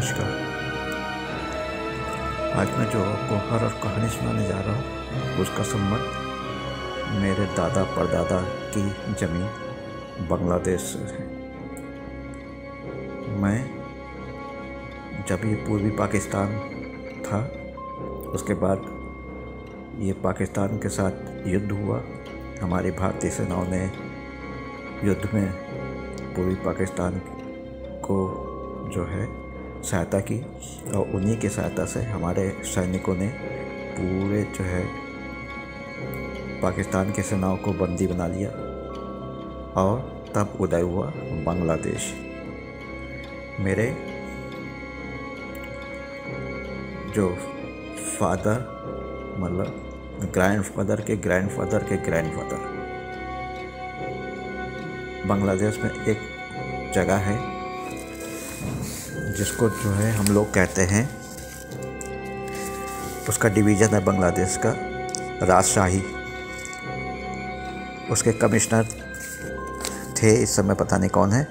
नमस्कार। आज मैं जो आपको हॉरर कहानी सुनाने जा रहा हूँ उसका संबंध मेरे दादा परदादा की ज़मीन बांग्लादेश से है। मैं जब ये पूर्वी पाकिस्तान था, उसके बाद ये पाकिस्तान के साथ युद्ध हुआ। हमारी भारतीय सेनाओं ने युद्ध में पूर्वी पाकिस्तान को जो है सहायता की और उन्हीं की सहायता से हमारे सैनिकों ने पूरे जो है पाकिस्तान की सेनाओं को बंदी बना लिया और तब उदय हुआ बांग्लादेश। मेरे जो फादर मतलब ग्रैंडफादर के ग्रैंडफादर के ग्रैंडफादर बांग्लादेश में एक जगह है जिसको जो है हम लोग कहते हैं, उसका डिवीज़न है बांग्लादेश का राजशाही। उसके कमिश्नर थे, इस समय पता नहीं कौन है,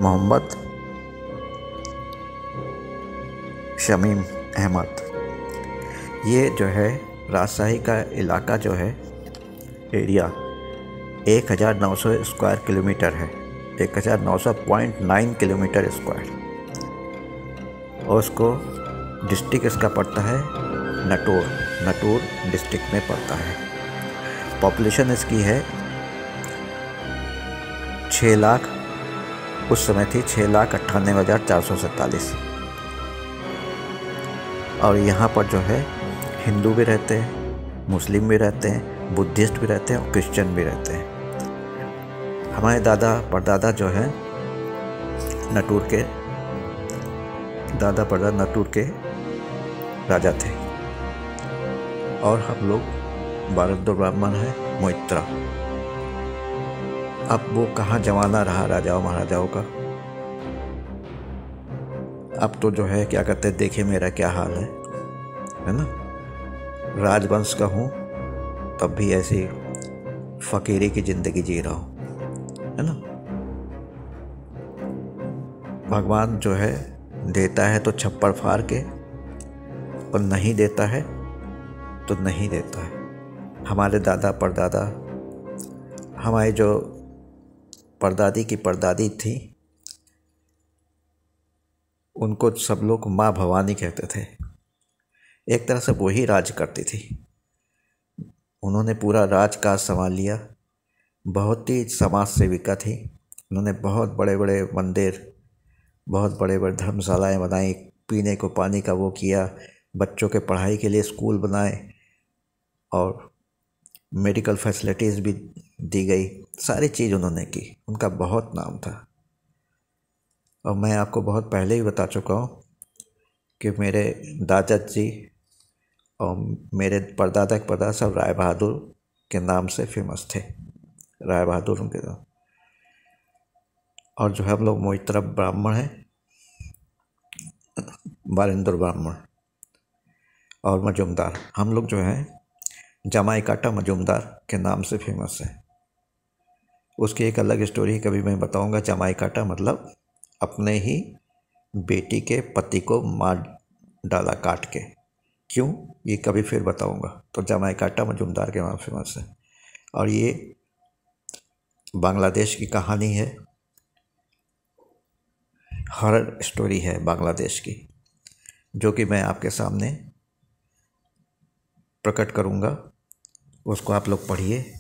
मोहम्मद शमीम अहमद। ये जो है राजशाही का इलाका जो है एरिया 1900 स्क्वायर किलोमीटर है, 1900.9 किलोमीटर स्क्वायर। और उसको डिस्ट्रिक्ट इसका पड़ता है नटूर डिस्ट्रिक्ट में पड़ता है। पॉपुलेशन इसकी है 6 लाख, उस समय थी 6,98,447। और यहाँ पर जो है हिंदू भी रहते हैं, मुस्लिम भी रहते हैं, बुद्धिस्ट भी रहते हैं और क्रिश्चियन भी रहते हैं। हमारे दादा परदादा जो है नटूर के दादा परदादा नटूर के राजा थे। और हम लोग बारद्दो ब्राह्मण हैं, मोइत्रा। अब वो कहाँ जमाना रहा राजाओं महाराजाओं का। अब तो जो है क्या कहते हैं, देखिए मेरा क्या हाल है ना। राजवंश का हूँ तब भी ऐसी फकीरी की ज़िंदगी जी रहा हूँ, है ना। भगवान जो है देता है तो छप्पड़ फाड़ के, और नहीं देता है तो नहीं देता है। हमारे दादा परदादा, हमारी जो परदादी की परदादी थी, उनको सब लोग माँ भवानी कहते थे। एक तरह से वही राज करती थी। उन्होंने पूरा राजकाज संभाल लिया। बहुत ही समाज सेविका थी। उन्होंने बहुत बड़े बड़े मंदिर, बहुत बड़े बड़े धर्मशालाएँ बनाई, पीने को पानी का वो किया, बच्चों के पढ़ाई के लिए स्कूल बनाए और मेडिकल फैसिलिटीज़ भी दी गई। सारी चीज़ उन्होंने की। उनका बहुत नाम था। और मैं आपको बहुत पहले ही बता चुका हूँ कि मेरे दादा जी और मेरे परदादा के परदादा सब राय बहादुर के नाम से फेमस थे। राय बहादुर उनके नाम। और जो है हम लोग मोइत्रा ब्राह्मण हैं, बारिंदर ब्राह्मण और मजूमदार। हम लोग जो हैं जमाई काटा मजूमदार के नाम से फेमस है। उसकी एक अलग स्टोरी कभी मैं बताऊंगा। जमाई काटा मतलब अपने ही बेटी के पति को मार डाला काट के। क्यों, ये कभी फिर बताऊंगा। तो जमाई काटा मजूमदार के नाम फेमस है। और ये बांग्लादेश की कहानी है, हॉरर स्टोरी है बांग्लादेश की, जो कि मैं आपके सामने प्रकट करूंगा। उसको आप लोग पढ़िए,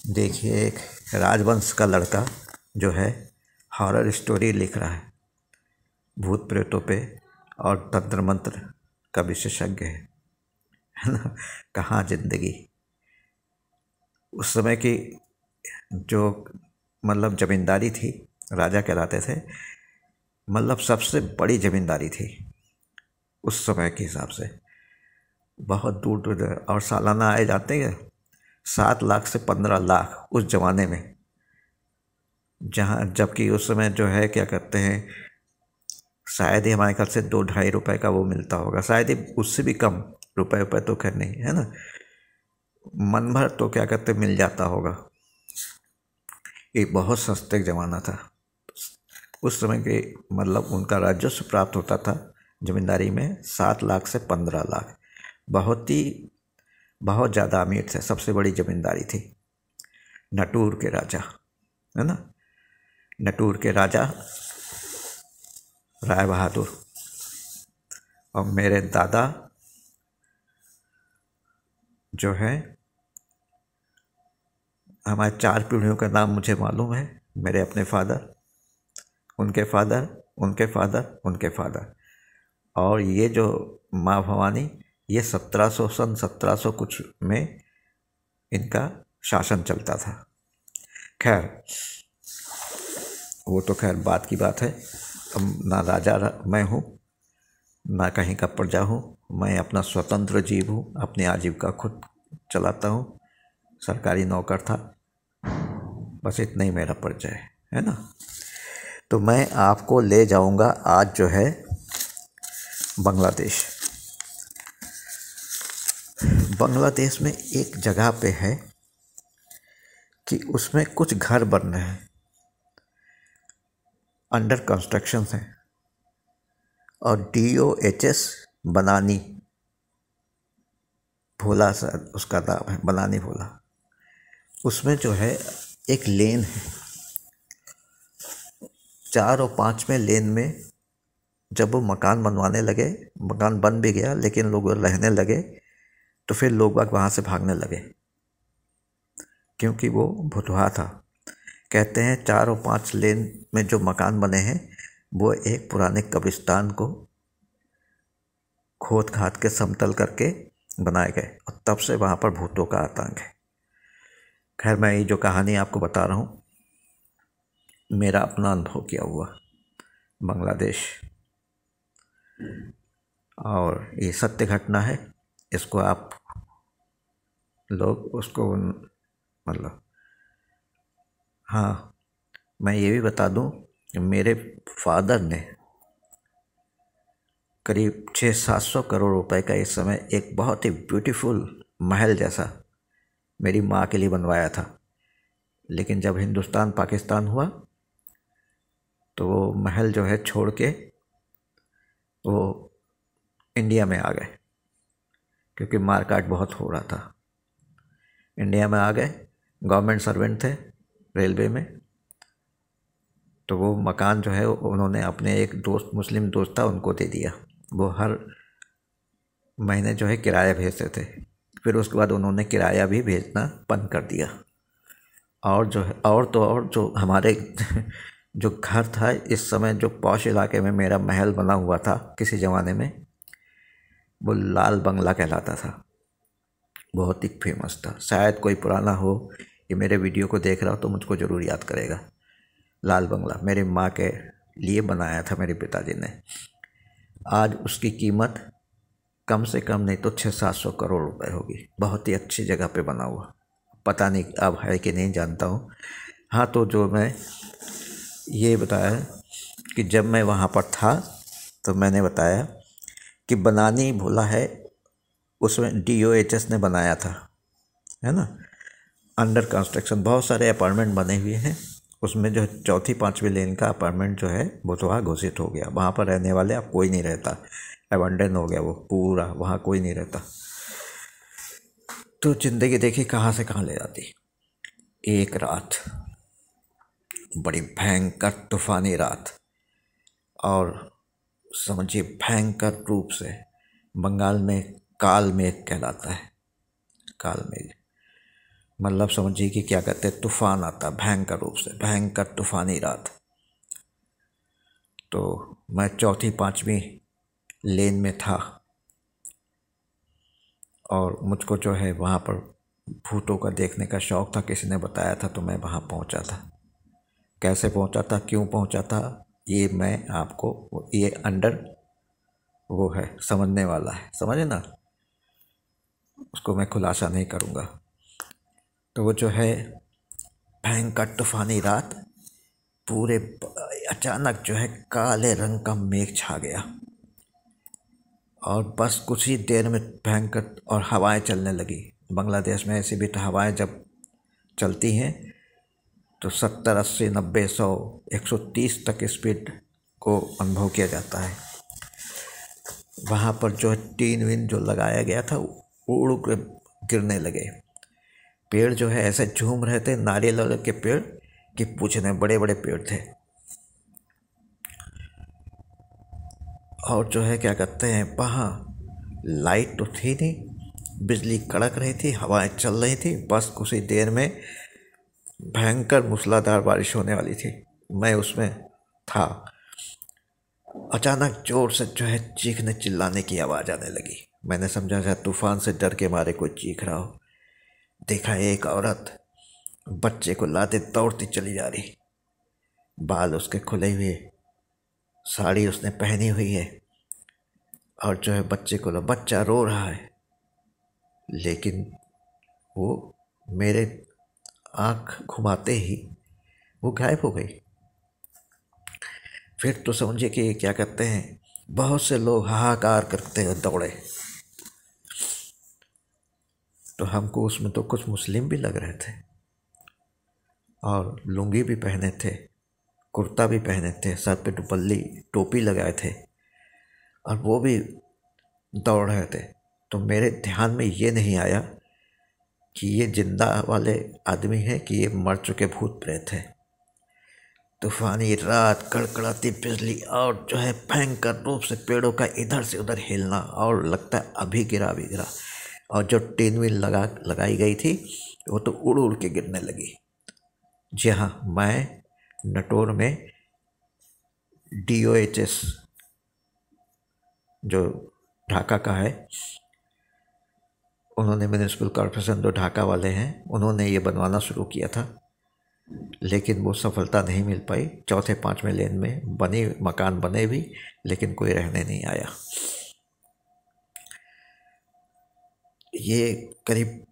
देखिए। एक राजवंश का लड़का जो है हॉरर स्टोरी लिख रहा है, भूत प्रेतों पे और तंत्र मंत्र का विशेषज्ञ है ना। कहाँ ज़िंदगी। उस समय की जो मतलब ज़मींदारी थी, राजा कहलाते थे, मतलब सबसे बड़ी ज़मींदारी थी उस समय के हिसाब से। बहुत दूर दूर और सालाना आए जाते हैं 7 लाख से 15 लाख उस ज़माने में। जहाँ जबकि उस समय जो है क्या कहते हैं, शायद ही हमारे ख्याल से 2-2.5 रुपए का वो मिलता होगा, शायद ही उससे भी कम। रुपए तो खैर नहीं है ना, मन भर तो क्या कहते मिल जाता होगा। एक बहुत सस्ते ज़माना था। उस समय के मतलब उनका राजस्व प्राप्त होता था ज़मींदारी में 7 लाख से 15 लाख, बहुत ज़्यादा अमीर थे, सबसे बड़ी ज़मींदारी थी। नटूर के राजा, है ना, नटूर के राजा राय बहादुर। और मेरे दादा जो है, हमारे 4 पीढ़ियों का नाम मुझे मालूम है। मेरे अपने फादर, उनके फादर, उनके फादर, उनके फादर, और ये जो माँ भवानी, ये 1700 कुछ में इनका शासन चलता था। खैर, वो तो खैर बात की बात है। अब ना राजा मैं हूँ, ना कहीं का प्रजा हूँ। मैं अपना स्वतंत्र जीव हूँ, अपनी आजीविका खुद चलाता हूँ। सरकारी नौकर था, बस इतना ही मेरा परिचय है ना। तो मैं आपको ले जाऊंगा आज जो है बांग्लादेश। बांग्लादेश में एक जगह पे है कि उसमें कुछ घर बन रहे हैं, अंडर कंस्ट्रक्शन है, और DOHS बनानी भोला सर उसका नाम है, बनानी भोला। उसमें जो है एक लेन है, 4 और 5वें लेन में जब वो मकान बनवाने लगे, मकान बन भी गया लेकिन लोग रहने लगे, तो फिर लोग बाग वहाँ से भागने लगे क्योंकि वो भुतहा था। कहते हैं 4 और 5 लेन में जो मकान बने हैं वो एक पुराने कब्रिस्तान को खोद खाद के समतल करके बनाए गए, और तब से वहाँ पर भूतों का आतंक है। खैर, मैं ये जो कहानी आपको बता रहा हूँ, मेरा अपना अनुभव किया हुआ बांग्लादेश, और ये सत्य घटना है। इसको आप लोग उसको मतलब, हाँ, मैं ये भी बता दूं कि मेरे फादर ने करीब 600-700 करोड़ रुपए का इस समय एक बहुत ही ब्यूटीफुल महल जैसा मेरी माँ के लिए बनवाया था। लेकिन जब हिंदुस्तान पाकिस्तान हुआ तो वो महल जो है छोड़ के वो इंडिया में आ गए, क्योंकि मारकाट बहुत हो रहा था। इंडिया में आ गए, गवर्नमेंट सर्वेंट थे रेलवे में, तो वो मकान जो है उन्होंने अपने एक दोस्त, मुस्लिम दोस्त था, उनको दे दिया। वो हर महीने जो है किराया भेजते थे। फिर उसके बाद उन्होंने किराया भी भेजना बंद कर दिया। और जो है, और जो हमारे जो घर था, इस समय जो पॉश इलाके में मेरा महल बना हुआ था किसी ज़माने में, वो लाल बंगला कहलाता था। बहुत ही फेमस था। शायद कोई पुराना हो, ये मेरे वीडियो को देख रहा हो तो मुझको ज़रूर याद करेगा। लाल बंगला मेरी माँ के लिए बनाया था मेरे पिताजी ने। आज उसकी कीमत कम से कम नहीं तो 600-700 करोड़ रुपए होगी। बहुत ही अच्छी जगह पे बना हुआ, पता नहीं अब है कि नहीं, जानता हूँ। हाँ, तो जो मैं ये बताया कि जब मैं वहाँ पर था तो मैंने बताया कि बनानी भोला है, उसमें DOHS ने बनाया था, है ना, अंडर कंस्ट्रक्शन। बहुत सारे अपार्टमेंट बने हुए हैं उसमें। जो 4-5वीं लेन का अपार्टमेंट जो है वो तो वहाँ घोषित हो गया। वहाँ पर रहने वाले अब कोई नहीं रहता, एबंडन हो गया वो पूरा, वहाँ कोई नहीं रहता। तो ज़िंदगी देखी कहाँ से कहाँ ले जाती। एक रात, बड़ी भयंकर तूफानी रात, और समझिए भयंकर रूप से, बंगाल में काल मेघ कहलाता है। काल मेघ मतलब समझिए कि क्या कहते हैं, तूफान आता भयंकर रूप से, भयंकर तूफानी रात। तो मैं 4-5वीं लेन में था, और मुझको जो है वहाँ पर भूतों का देखने का शौक़ था। किसी ने बताया था तो मैं वहाँ पहुँचा था। कैसे पहुँचा था, क्यों पहुँचा था, ये मैं आपको, ये अंडर वो है, समझने वाला है, समझे ना, उसको मैं खुलासा नहीं करूँगा। तो वो जो है भयंकर तूफानी रात, पूरे अचानक जो है काले रंग का मेघ छा गया, और बस कुछ ही देर में भयंकर, और हवाएं चलने लगी। बांग्लादेश में ऐसी भी हवाएं जब चलती हैं तो 70, 80, 90, 100, 130 तक स्पीड को अनुभव किया जाता है। वहाँ पर जो है टीन विन जो लगाया गया था उड़ के गिरने लगे। पेड़ जो है ऐसे झूम रहे थे, नारियल के पेड़ कि पूछने, बड़े बड़े पेड़ थे। और जो है क्या कहते हैं, वहाँ लाइट तो थी नहीं, बिजली कड़क रही थी, हवाएं चल रही थी, बस कुछ ही देर में भयंकर मूसलाधार बारिश होने वाली थी। मैं उसमें था। अचानक जोर से जो है चीखने चिल्लाने की आवाज़ आने लगी। मैंने समझा शायद तूफान से डर के मारे कोई चीख रहा हो। देखा एक औरत बच्चे को लाते दौड़ती चली जा रही, बाल उसके खुले हुए, साड़ी उसने पहनी हुई है, और जो है बच्चा रो रहा है, लेकिन वो मेरे आँख घुमाते ही वो गायब हो गई। फिर तो समझिए कि क्या कहते हैं, बहुत से लोग हाहाकार करते हुए दौड़े। तो हमको उसमें तो कुछ मुस्लिम भी लग रहे थे, और लुंगी भी पहने थे, कुर्ता भी पहने थे, सर पे टुपल्ली टोपी लगाए थे, और वो भी दौड़ रहे थे। तो मेरे ध्यान में ये नहीं आया कि ये जिंदा वाले आदमी हैं कि ये मर चुके भूत प्रेत हैं। तूफानी रात, कड़कड़ाती बिजली, और जो है भयंकर रूप से पेड़ों का इधर से उधर हिलना, और लगता है अभी गिरा। और जो टीन विन लगाई गई थी वो तो उड़ उड़ के गिरने लगी। जी हाँ, मैं नटोर में DOHS जो ढाका का है, उन्होंने म्यूनिसिपल कॉर्पोरेशन जो ढाका वाले हैं, उन्होंने ये बनवाना शुरू किया था, लेकिन वो सफलता नहीं मिल पाई। चौथे पाँचवें लेन में मकान बने भी, लेकिन कोई रहने नहीं आया। ये करीब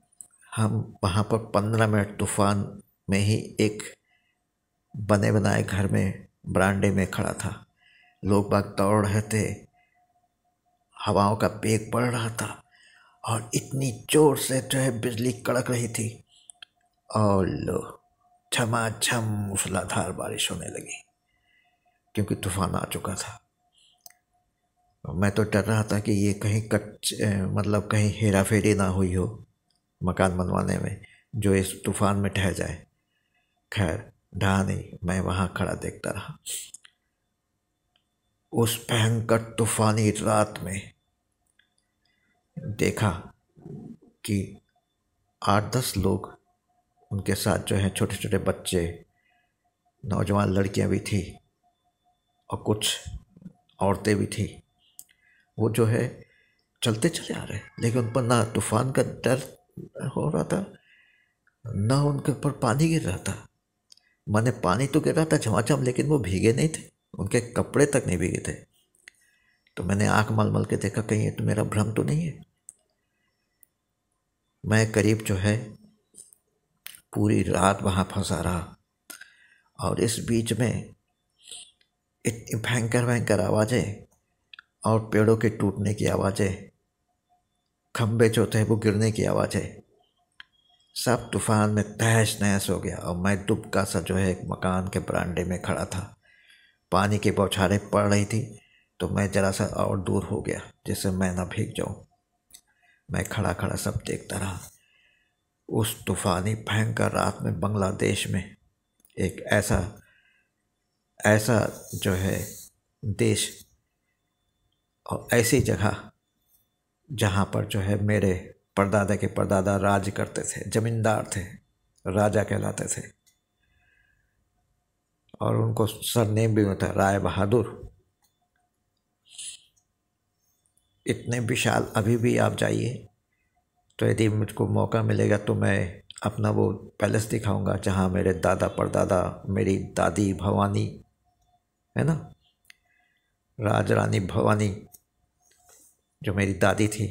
हम वहाँ पर 15 मिनट तूफान में ही एक बने बनाए घर में बरामदे में खड़ा था। लोग बाग दौड़ रहे थे, हवाओं का वेग बढ़ रहा था, और इतनी जोर से जो है बिजली कड़क रही थी, और लो झमाझम मूसलाधार बारिश होने लगी, क्योंकि तूफान आ चुका था। मैं तो डर रहा था कि ये कहीं मतलब कहीं हेरा फेरी ना हुई हो मकान बनवाने में, जो इस तूफान में ढह जाए। खैर ढहा नहीं, मैं वहाँ खड़ा देखता रहा। उस भयंकर तूफानी रात में देखा कि 8-10 लोग, उनके साथ जो है छोटे छोटे बच्चे, नौजवान लड़कियां भी थी, और कुछ औरतें भी थी। वो जो है चलते चले आ रहे, लेकिन उन पर ना तूफान का डर हो रहा था, ना उनके ऊपर पानी गिर रहा था। माने पानी तो गिर रहा था झमाझम, लेकिन वो भीगे नहीं थे, उनके कपड़े तक नहीं भीगे थे। तो मैंने आंख मल मल के देखा, कहीं ये तो मेरा भ्रम तो नहीं है। मैं करीब जो है पूरी रात वहाँ फंसा रहा, और इस बीच में इतनी भयंकर भयंकर आवाज़ें, और पेड़ों के टूटने की आवाज़ें, खंभे जो थे वो गिरने की आवाज़ें, सब तूफान में तहस नहस हो गया। और मैं दुबका सा जो है एक मकान के बरामदे में खड़ा था। पानी की बौछारें पड़ रही थी, तो मैं ज़रा सा और दूर हो गया जिससे मैं ना भीग जाऊं। मैं खड़ा खड़ा सब देखता रहा। उस तूफानी भयंकर रात में बांग्लादेश में एक ऐसा ऐसा जो है देश, और ऐसी जगह जहाँ पर जो है मेरे परदादा के परदादा राज करते थे, जमींदार थे, राजा कहलाते थे, और उनको सरनेम भी था राय बहादुर। इतने विशाल, अभी भी आप जाइए तो यदि मुझको मौका मिलेगा तो मैं अपना वो पैलेस दिखाऊंगा जहाँ मेरे दादा परदादा, मेरी दादी भवानी है ना, राज रानी भवानी जो मेरी दादी थी,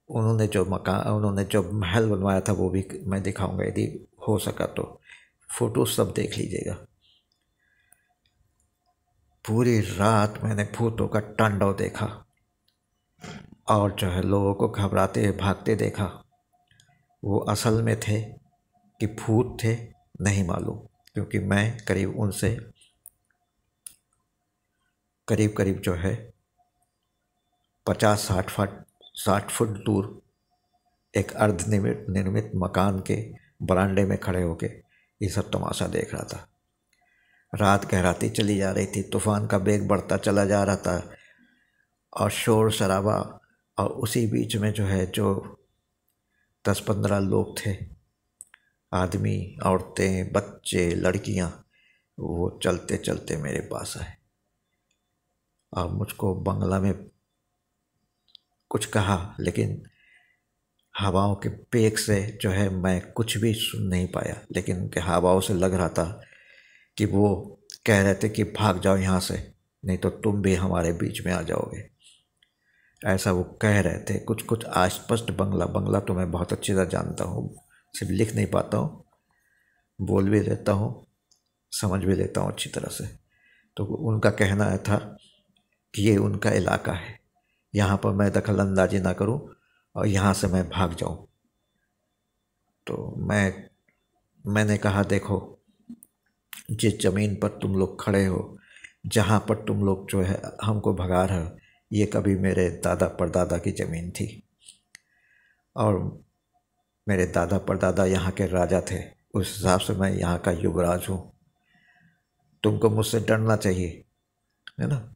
उन्होंने जो महल बनवाया था वो भी मैं दिखाऊंगा, यदि हो सका तो। फोटो सब देख लीजिएगा। पूरी रात मैंने भूतों का तांडव देखा, और जो है लोगों को घबराते हुए भागते देखा। वो असल में थे कि भूत थे नहीं मालूम, क्योंकि मैं करीब उनसे करीब जो है 50-60 फुट दूर एक निर्मित मकान के बरामदे में खड़े होके ये सब तमाशा देख रहा था। रात गहराती चली जा रही थी, तूफान का वेग बढ़ता चला जा रहा था और शोर शराबा, और उसी बीच में जो है जो 10-15 लोग थे, आदमी, औरतें, बच्चे, लड़कियां, वो चलते चलते मेरे पास आए और मुझको बंगला में कुछ कहा, लेकिन हवाओं के पेक से जो है मैं कुछ भी सुन नहीं पाया। लेकिन उनके हवाओं से लग रहा था कि वो कह रहे थे कि भाग जाओ यहाँ से, नहीं तो तुम भी हमारे बीच में आ जाओगे, ऐसा वो कह रहे थे। कुछ कुछ अस्पष्ट बंगला तो मैं बहुत अच्छी तरह जानता हूँ, सिर्फ लिख नहीं पाता हूँ, बोल भी लेता हूँ, समझ भी लेता हूँ अच्छी तरह से। तो उनका कहना था कि ये उनका इलाका है, यहाँ पर मैं दखल अंदाजी ना करूँ और यहाँ से मैं भाग जाऊँ। तो मैंने कहा, देखो, जिस ज़मीन पर तुम लोग खड़े हो, जहाँ पर तुम लोग जो है हमको भगा रहे हो, ये कभी मेरे दादा परदादा की ज़मीन थी और मेरे दादा परदादा यहाँ के राजा थे। उस हिसाब से मैं यहाँ का युवराज हूँ। तुमको मुझसे डरना चाहिए, है ना।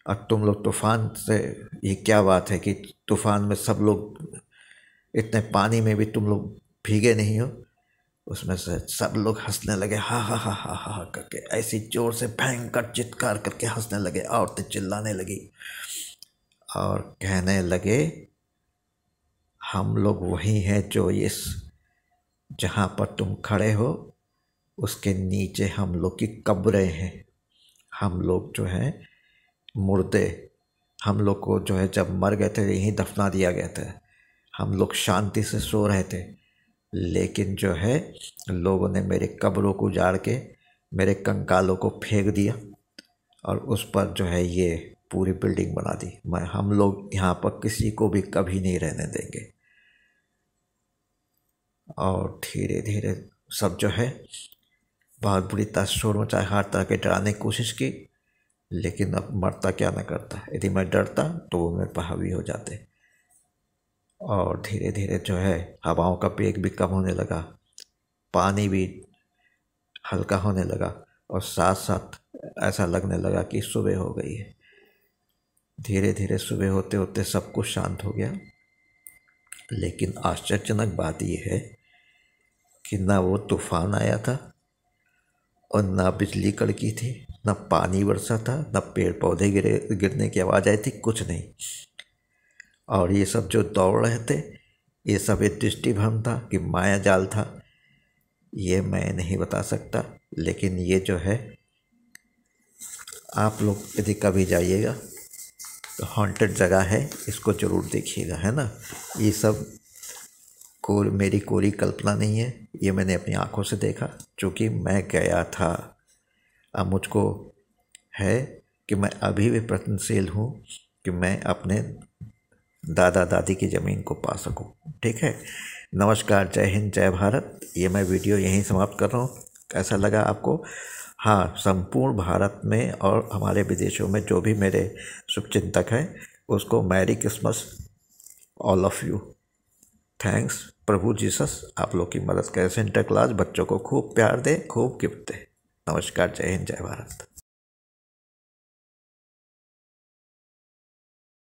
और तुम लोग तूफान से, ये क्या बात है कि तूफान में सब लोग, इतने पानी में भी तुम लोग भीगे नहीं हो। उसमें से सब लोग हंसने लगे, हा हा हा हा हा करके, ऐसी जोर से भयंकर चित्कार करके हंसने लगे। औरतें चिल्लाने लगी और कहने लगे, हम लोग वही हैं जो इस, जहाँ पर तुम खड़े हो उसके नीचे हम लोग की कब्रें हैं। हम लोग जो हैं मुर्दे, हम लोग को जो है जब मर गए थे यहीं दफना दिया गया था। हम लोग शांति से सो रहे थे, लेकिन जो है लोगों ने मेरे कब्रों को उजाड़ के मेरे कंकालों को फेंक दिया और उस पर जो है ये पूरी बिल्डिंग बना दी। हम लोग यहाँ पर किसी को भी कभी नहीं रहने देंगे। और धीरे धीरे सब जो है बहुत बुरी तरह शोर मचाए, हर तरह के डराने की कोशिश की, लेकिन अब मरता क्या ना करता। यदि मैं डरता तो वो मेरे पर हावी हो जाते। और धीरे धीरे जो है हवाओं का वेग भी कम होने लगा, पानी भी हल्का होने लगा और साथ साथ ऐसा लगने लगा कि सुबह हो गई है। धीरे धीरे सुबह होते होते सब कुछ शांत हो गया। लेकिन आश्चर्यजनक बात यह है कि ना वो तूफान आया था और ना बिजली कड़की थी, ना पानी बरसा था, ना पेड़ पौधे गिरने की आवाज़ आई थी, कुछ नहीं। और ये सब जो दौड़ रहे थे, ये सब एक दृष्टिभ्रम था कि माया जाल था, ये मैं नहीं बता सकता। लेकिन ये जो है, आप लोग यदि कभी जाइएगा तो हॉन्टेड जगह है, इसको ज़रूर देखिएगा, है ना। ये सब मेरी कोई कल्पना नहीं है, ये मैंने अपनी आंखों से देखा, क्योंकि मैं गया था। अब मुझको है कि मैं अभी भी प्रयत्नशील हूँ कि मैं अपने दादा दादी की ज़मीन को पा सकूं। ठीक है, नमस्कार, जय हिंद, जय भारत। ये मैं वीडियो यहीं समाप्त कर रहा हूँ। कैसा लगा आपको? हाँ, संपूर्ण भारत में और हमारे विदेशों में जो भी मेरे शुभचिंतक हैं, उसको merry Christmas all of you. Thanks. Prabhu Jesus आप लोग की मदद करें। सेंटर क्लास बच्चों को खूब प्यार दे, खूब गिफ्ट दे। नमस्कार, जय हिंद, जय भारत।